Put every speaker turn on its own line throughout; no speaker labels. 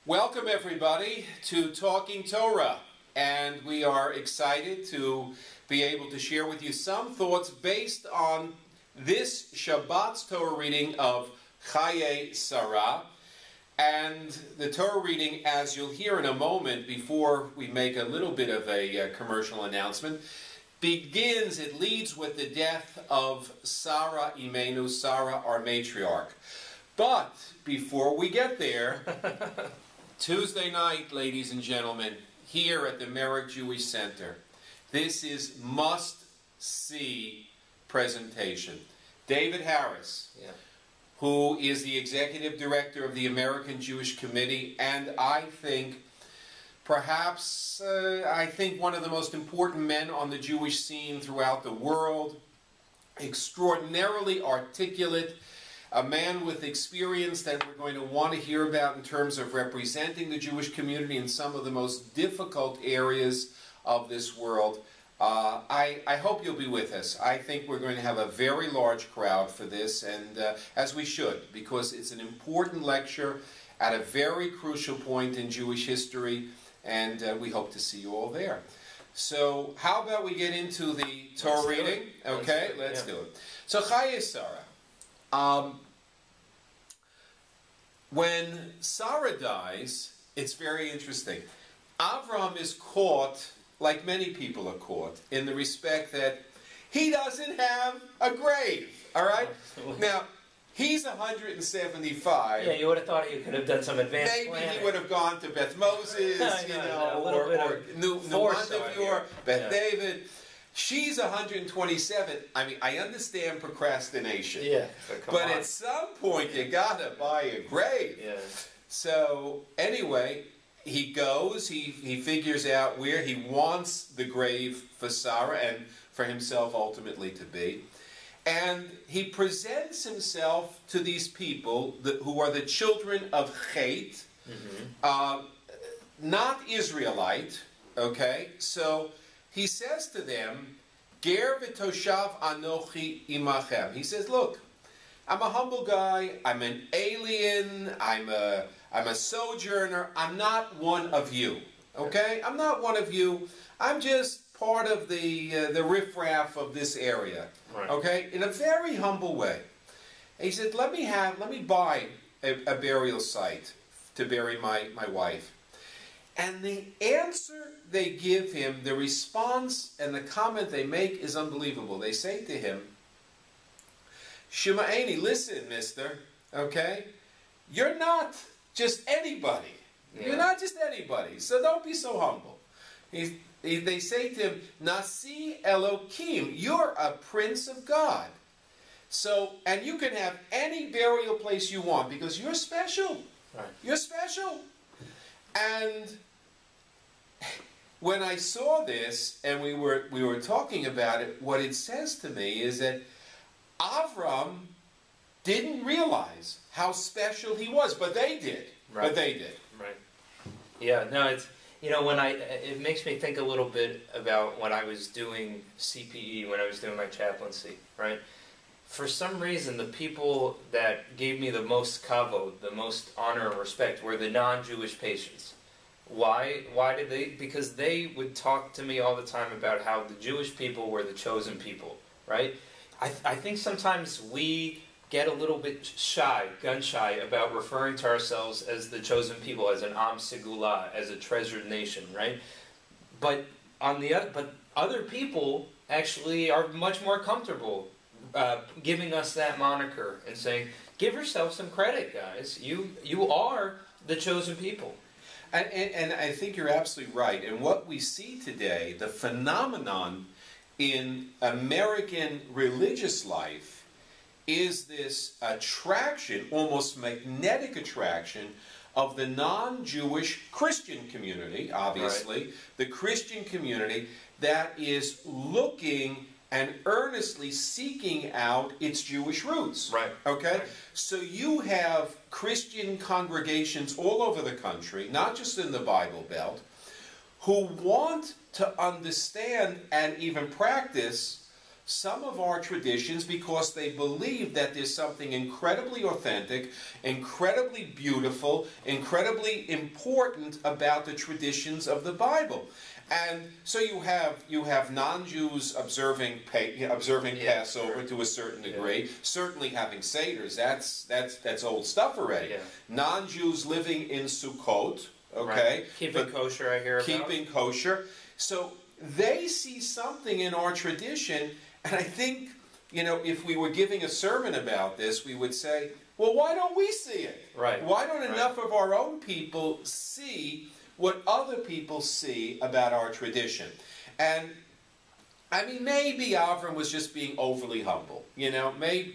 Welcome everybody to Talking Torah, and we are excited to be able to share with you some thoughts based on this Shabbat's Torah reading of Chaye Sarah. And the Torah reading, as you'll hear in a moment before we make a little bit of a commercial announcement, it leads with the death of Sarah Imenu, Sarah our matriarch. But before we get there, Tuesday night, ladies and gentlemen, here at the Merrick Jewish Centre, this is must-see presentation. David Harris, who is the executive director of the American Jewish Committee, and I think perhaps, one of the most important men on the Jewish scene throughout the world, extraordinarily articulate, a man with experience that we're going to want to hear about in terms of representing the Jewish community in some of the most difficult areas of this world. I hope you'll be with us. I think we're going to have a very large crowd for this, and as we should, because it's an important lecture at a very crucial point in Jewish history, and we hope to see you all there. So how about we get into the Torah reading? Okay, let's do it. So Chaye Sarah. When Sarah dies, it's very interesting. Avram is caught, like many people are caught, in the respect that he doesn't have a grave, all right? Now, he's 175.
Yeah, you would have thought you could have done some advanced
Maybe
planning.
he would have gone to Beth Moses, or New Montefiore, Beth David. She's 127. I mean, I understand procrastination.
Yeah,
but at some point, you gotta buy a grave.
Yeah.
So, anyway, he goes, he figures out where he wants the grave for Sarah and for himself ultimately to be. And he presents himself to these people who are the children of Chet, not Israelite, okay? So he says to them, Ger v'toshav anochi imachem. He says, look, I'm a humble guy, I'm an alien, I'm a sojourner, I'm not one of you, okay? I'm not one of you, I'm just part of the riffraff of this area, okay? In a very humble way. And he said, let me buy a burial site to bury my wife. And the answer they give him, the response and the comment they make is unbelievable. They say to him, Shema'eni, listen, mister, okay? You're not just anybody. Yeah. You're not just anybody, so don't be so humble. They say to him, Nasi Elokim, you're a prince of God. So, and you can have any burial place you want because you're special. Right. You're special. And when I saw this and we were talking about it, what it says to me is that Avram didn't realize how special he was, but they did. Right. But they did.
Right. Yeah. No, it's it makes me think a little bit about when I was doing CPE, when I was doing my chaplaincy. Right. For some reason, the people that gave me the most kavod, the most honor and respect, were the non-Jewish patients. Why did they? Because they would talk to me all the time about how the Jewish people were the chosen people, right? I think sometimes we get a little bit shy, gun-shy, about referring to ourselves as the chosen people, as an Am Segula, as a treasured nation, right? But other people actually are much more comfortable giving us that moniker and saying, give yourself some credit, guys. You are the chosen people.
And I think you're absolutely right. And what we see today, the phenomenon in American religious life, is this attraction, almost magnetic attraction, of the non-Jewish Christian community, obviously, the Christian community that is looking and earnestly seeking out its Jewish roots.
Right.
Okay?
Right.
So you have Christian congregations all over the country, not just in the Bible Belt, who want to understand and even practice some of our traditions because they believe that there's something incredibly authentic, incredibly beautiful, incredibly important about the traditions of the Bible. And so you have non-Jews observing Passover to a certain degree, certainly having Seders, that's old stuff already.
Yeah.
Non-Jews living in Sukkot, okay?
Right. Keeping kosher, I hear about.
Keeping kosher. So they see something in our tradition, and I think, if we were giving a sermon about this, we would say, well, why don't we see it?
Right.
Why don't enough of our own people see what other people see about our tradition? And maybe Avram was just being overly humble. Maybe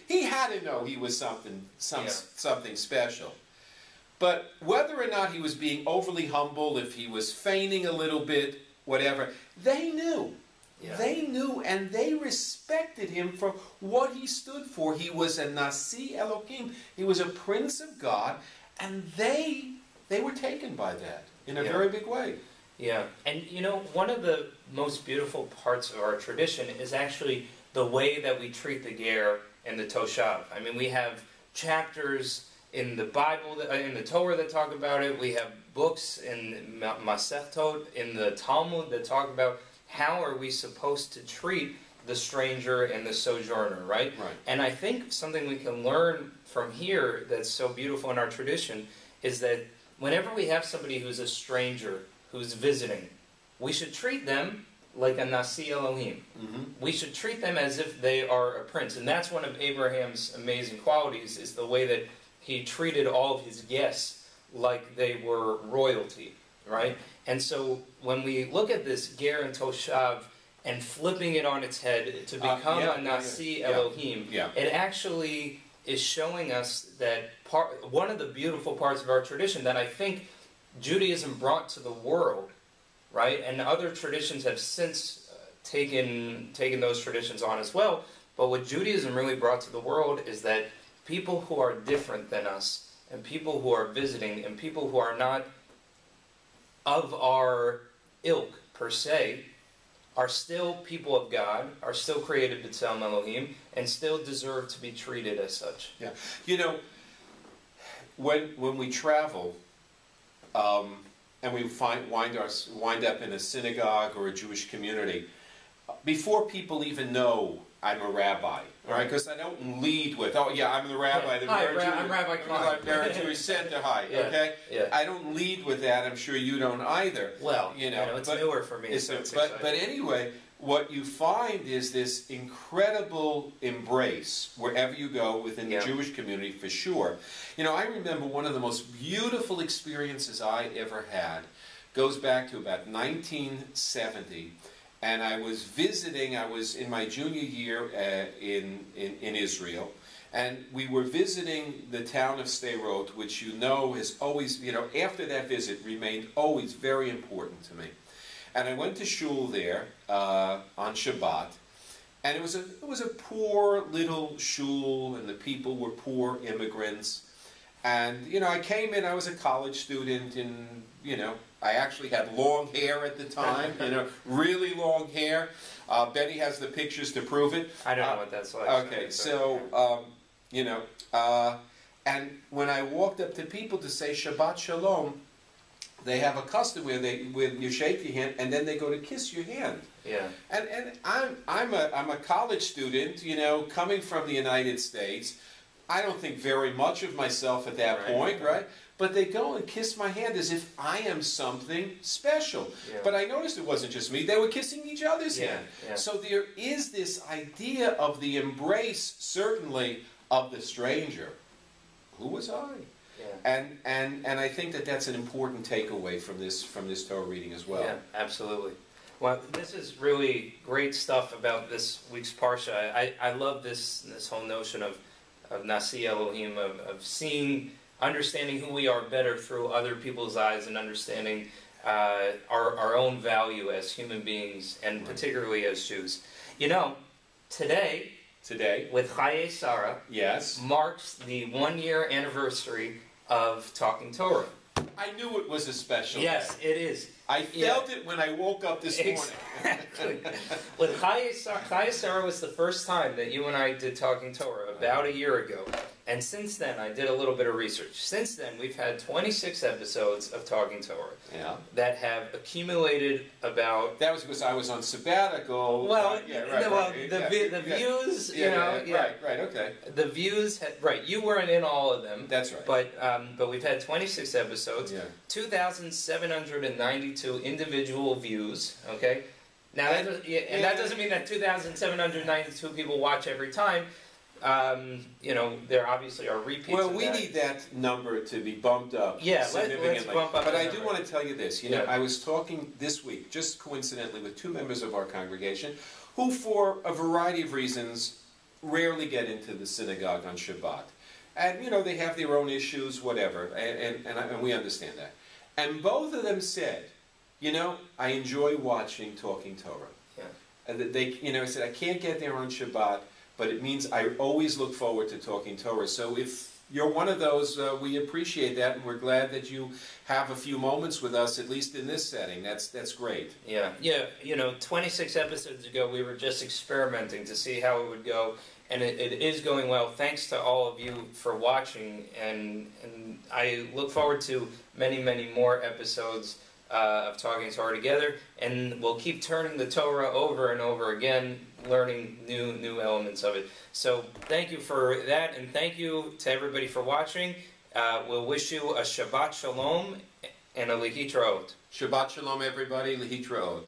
he had to know he was something special. But whether or not he was being overly humble, if he was feigning a little bit, whatever, they knew. Yeah. They knew, and they respected him for what he stood for. He was a Nasi Elohim. He was a prince of God, and they were taken by that in a very big way.
Yeah, and one of the most beautiful parts of our tradition is actually the way that we treat the ger and the toshav. We have chapters in the Bible, in the Torah that talk about it. We have books in Masechtot, in the Talmud that talk about how are we supposed to treat the stranger and the sojourner, right? And I think something we can learn from here that's so beautiful in our tradition is that whenever we have somebody who's a stranger, who's visiting, we should treat them like a Nasi Elohim. Mm-hmm. We should treat them as if they are a prince. And that's one of Abraham's amazing qualities, is the way that he treated all of his guests like they were royalty, right? And so when we look at this ger and toshav and flipping it on its head to become a Nasi Elohim, it actually is showing us that one of the beautiful parts of our tradition that I think Judaism brought to the world, right? And other traditions have since taken those traditions on as well. But what Judaism really brought to the world is that people who are different than us, and people who are visiting, and people who are not of our ilk per se, are still people of God, are still created b'tselem Elohim, and still deserve to be treated as such.
Yeah, when we travel, and we wind up in a synagogue or a Jewish community, before people even know I'm a rabbi, right? Because I don't lead with, I'm the rabbi.
I'm Rabbi Klein.
Merrick Jewish Centre, okay? Yeah. I don't lead with that. I'm sure you don't either.
Well, it's newer for me.
But anyway, what you find is this incredible embrace wherever you go within the Jewish community, for sure. I remember one of the most beautiful experiences I ever had goes back to about 1970. And I was visiting, I was in my junior year in Israel, and we were visiting the town of Sderot, which has always, after that visit, remained always very important to me. And I went to shul there on Shabbat, and it was a poor little shul, and the people were poor immigrants. And, I came in, I was a college student, and, I actually had long hair at the time, really long hair. Betty has the pictures to prove it.
I don't know what that's like.
Okay, and when I walked up to people to say Shabbat Shalom, they have a custom where you shake your hand and then they go to kiss your hand.
Yeah.
And I'm a college student, coming from the United States. I don't think very much of myself at that point, right? But they go and kiss my hand as if I am something special. Yeah. But I noticed it wasn't just me. They were kissing each other's hand. Yeah. So there is this idea of the embrace, certainly, of the stranger. Who was I? Yeah. And I think that's an important takeaway from this Torah reading as well.
Yeah, absolutely. Well, this is really great stuff about this week's Parsha. I love this whole notion of Nasi Elohim, of understanding who we are better through other people's eyes, and understanding our own value as human beings, and particularly as Jews. Today with Chaye Sarah, marks the 1-year anniversary of Talking Torah.
I knew it was a special
Yes,
day.
it is.
I felt it when I woke up this morning.
Exactly. With Chayei Sarah was the first time that you and I did Talking Torah, about a year ago. And since then, I did a little bit of research. Since then, we've had 26 episodes of Talking Torah that have accumulated about...
That was because I was on sabbatical.
Well,
the
views,
Right, okay.
The views, you weren't in all of them.
That's right.
But we've had 26 episodes, 2,792 individual views, okay? Now, that doesn't mean that 2,792 people watch every time. There obviously are repeats.
Well, we need that number to be bumped up significantly.
Let's bump up.
But I do want to tell you this. I was talking this week, just coincidentally, with two members of our congregation who, for a variety of reasons, rarely get into the synagogue on Shabbat. And, they have their own issues, whatever, and we understand that. And both of them said, I enjoy watching Talking Torah.
Yeah.
And they, said, I can't get there on Shabbat, but it means I always look forward to Talking Torah. So if you're one of those, we appreciate that, and we're glad that you have a few moments with us, at least in this setting. That's great.
Yeah. 26 episodes ago, we were just experimenting to see how it would go, and it is going well. Thanks to all of you for watching, and I look forward to many, many more episodes of Talking Torah together, and we'll keep turning the Torah over and over again, learning new elements of it. So thank you for that, and thank you to everybody for watching. We'll wish you a Shabbat Shalom and a Lehitraot.
Shabbat Shalom, everybody. Lehitraot.